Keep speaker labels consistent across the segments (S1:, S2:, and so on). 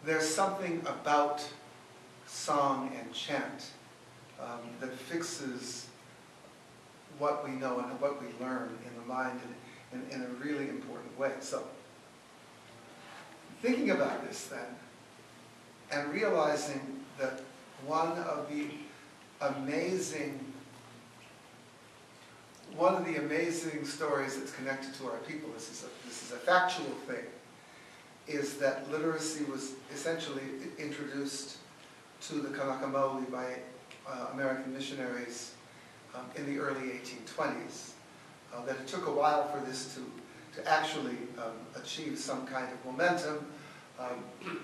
S1: there's something about song and chant that fixes what we know and what we learn in the mind in a really important way. So, thinking about this then, and realizing that one of the amazing stories that's connected to our people, this is a factual thing, is that literacy was essentially introduced to the Kanaka Maoli by American missionaries in the early 1820s. That it took a while for this to actually achieve some kind of momentum,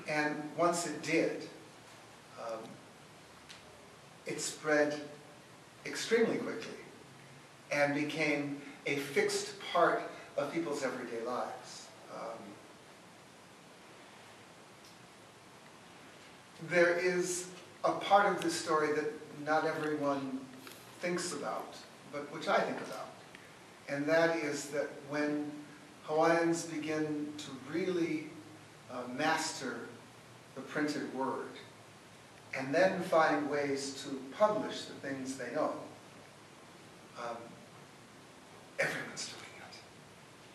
S1: and once it did, it spread extremely quickly and became a fixed part of people's everyday lives. There is a part of this story that not everyone thinks about, but which I think about, and that is that when Hawaiians begin to really master the printed word, and then find ways to publish the things they know, everyone's doing it.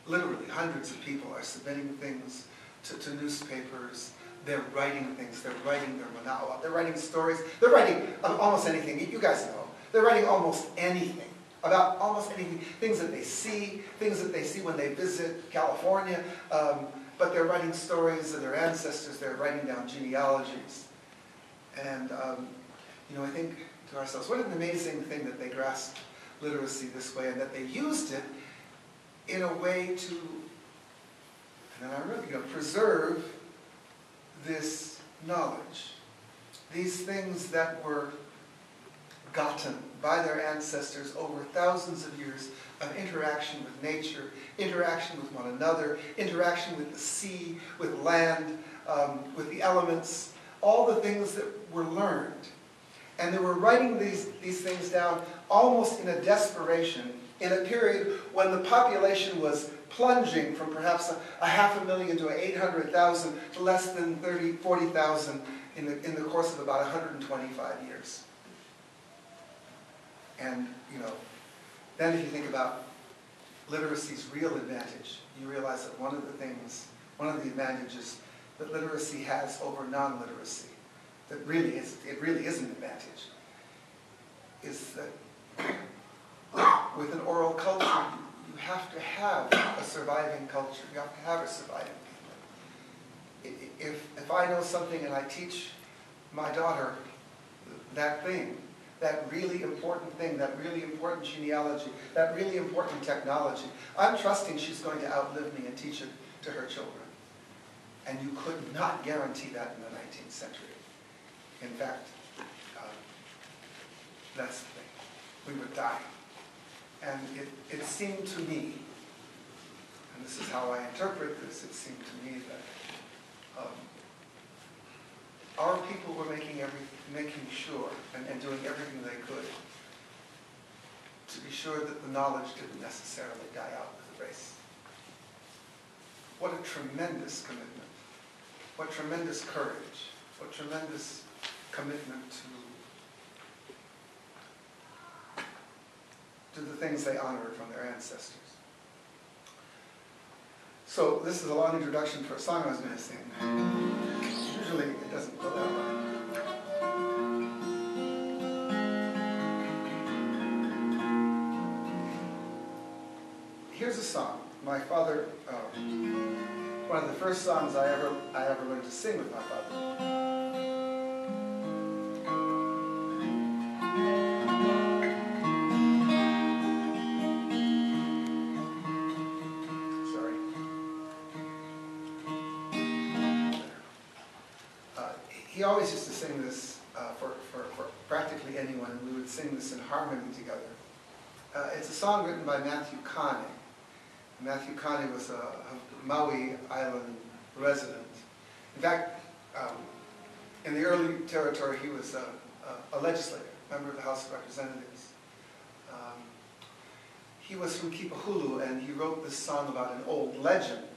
S1: Literally, hundreds of people are submitting things to newspapers. They're writing things. They're writing their manawa. They're writing stories. They're writing almost anything. You guys know. They're writing almost anything, about almost anything. Things that they see when they visit California. But they're writing stories of their ancestors. They're writing down genealogies. And, I think to ourselves, what an amazing thing that they grasped literacy this way, and that they used it in a way to, and I really, preserve this knowledge. These things that were gotten by their ancestors over thousands of years of interaction with nature, interaction with one another, interaction with the sea, with land, with the elements, all the things that were learned. And they were writing these things down almost in a desperation, in a period when the population was plunging from perhaps a 500,000 to 800,000 to less than 40,000 in the course of about 125 years. And, then if you think about literacy's real advantage, you realize that one of the advantages that literacy has over non-literacy, it really is an advantage, is that with an oral culture, you have to have a surviving culture. You have to have a surviving people. If I know something and I teach my daughter that thing, that really important thing, that really important genealogy, that really important technology, I'm trusting she's going to outlive me and teach it to her children. And you could not guarantee that in the 19th century. In fact, that's the thing. We would die. And it seemed to me, and this is how I interpret this, it seemed to me that our people were making sure and doing everything they could to be sure that the knowledge didn't necessarily die out with the race. What a tremendous commitment. What tremendous courage. What tremendous commitment to the things they honored from their ancestors. So this is a long introduction for a song I was going to sing. Usually it doesn't go that way. Here's a song. My father, one of the first songs I ever learned to sing with my father. He always used to sing this for practically anyone, and we would sing this in harmony together. It's a song written by Matthew Kane. Matthew Kane was a Maui Island resident. In fact, in the early territory, he was a legislator, member of the House of Representatives. He was from Kipahulu, and he wrote this song about an old legend.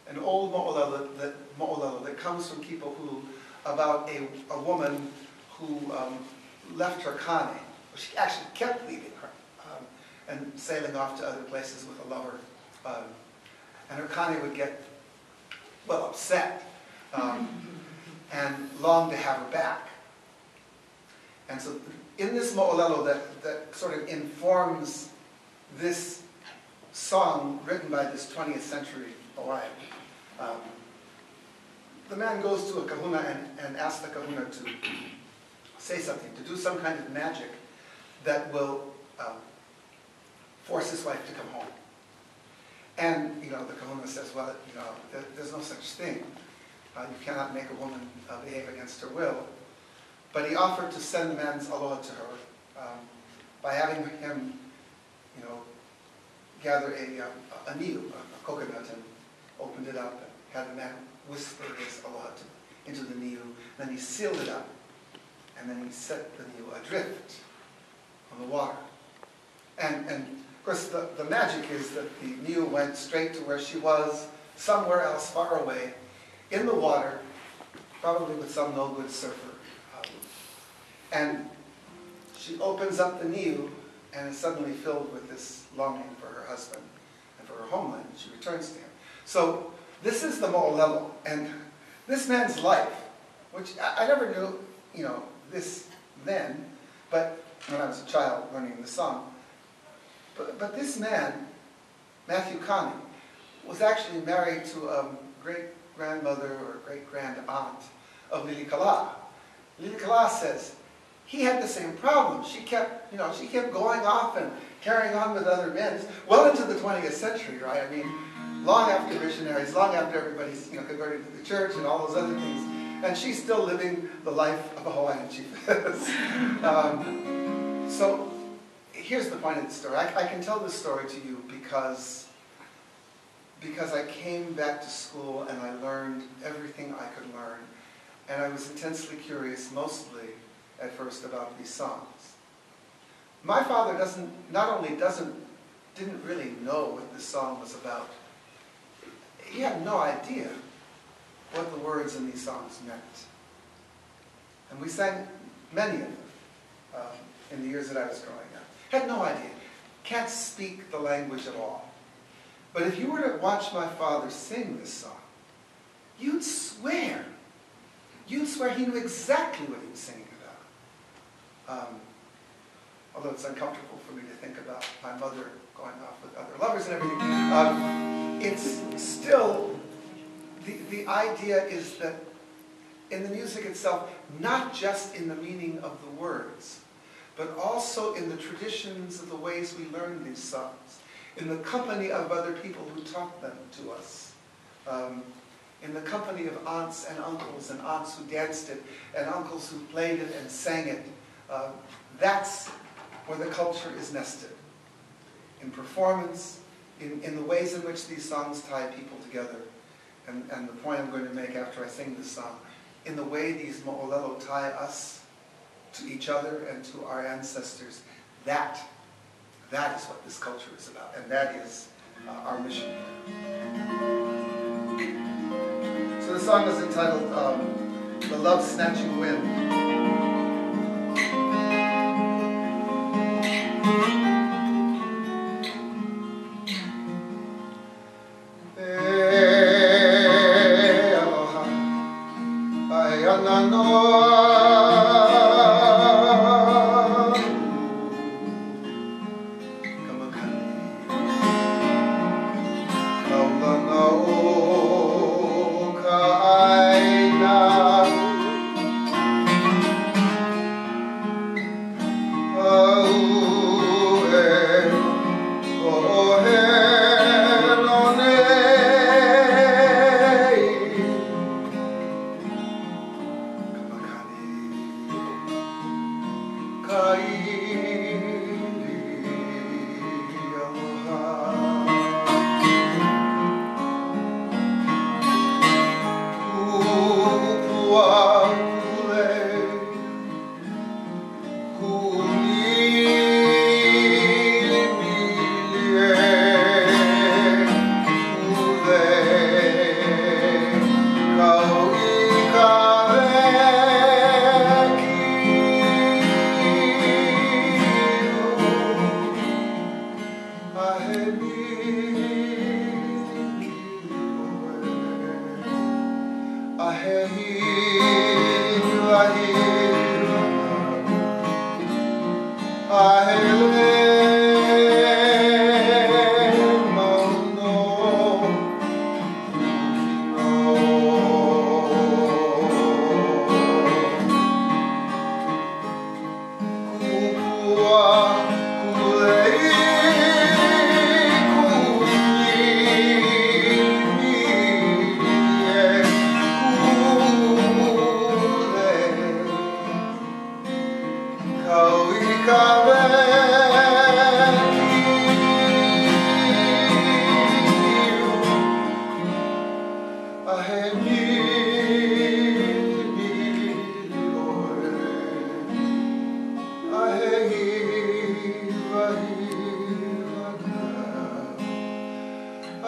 S1: An old mo'olelo comes from people who, about a woman who left her kane. She actually kept leaving her and sailing off to other places with a lover. And her kane would get, well, upset and long to have her back. And so in this mo'olelo that sort of informs this song written by this 20th century Hawaiian, the man goes to a kahuna and asks the kahuna to say something, to do some kind of magic that will force his wife to come home. And, you know, the kahuna says, well, you know, there's no such thing. You cannot make a woman behave against her will. But he offered to send the man's aloha to her by having him, you know, gather a niu, a coconut, and opened it up and had the man whisper his aloha into the niu. Then he sealed it up, and then he set the niu adrift on the water. And of course, the magic is that the niu went straight to where she was, somewhere else far away, in the water, probably with some no-good surfer. And she opens up the niu and is suddenly filled with this longing for her husband and for her homeland. She returns to him. So this is the mo'olelo. And this man's life, which I never knew, you know, this then, but when I was a child learning the song. But this man, Matthew Kane, was actually married to a great-grandmother or great-grand-aunt of Lilikala. Lilikala says, he had the same problem. She kept, you know, she kept going off and carrying on with other men, well into the 20th century, right? I mean, long after missionaries, long after everybody's, you know, converted to the church and all those other things, and she's still living the life of a Hawaiian chiefess. So here's the point of the story. I can tell this story to you because I came back to school and I learned everything I could learn, and I was intensely curious, mostly at first, about these songs. My father didn't really know what this song was about. He had no idea what the words in these songs meant. And we sang many of them in the years that I was growing up. Had no idea. Can't speak the language at all. But if you were to watch my father sing this song, you'd swear he knew exactly what he was singing about. Although it's uncomfortable for me to think about my mother going off with other lovers and everything, it's still, the idea is that in the music itself, not just in the meaning of the words, but also in the traditions of the ways we learn these songs, in the company of other people who taught them to us, in the company of aunts and uncles, and aunts who danced it, and uncles who played it and sang it. That's where the culture is nested. In performance, in the ways in which these songs tie people together. And the point I'm going to make after I sing this song, in the way these mo'olelo tie us to each other and to our ancestors, that is what this culture is about, and that is our mission here. So the song is entitled The Love-Snatching Wind.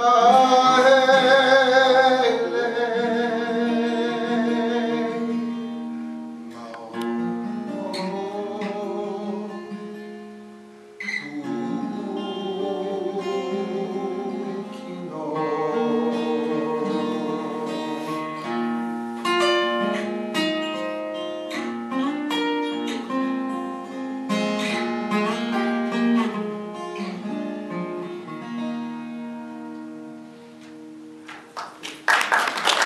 S2: Ah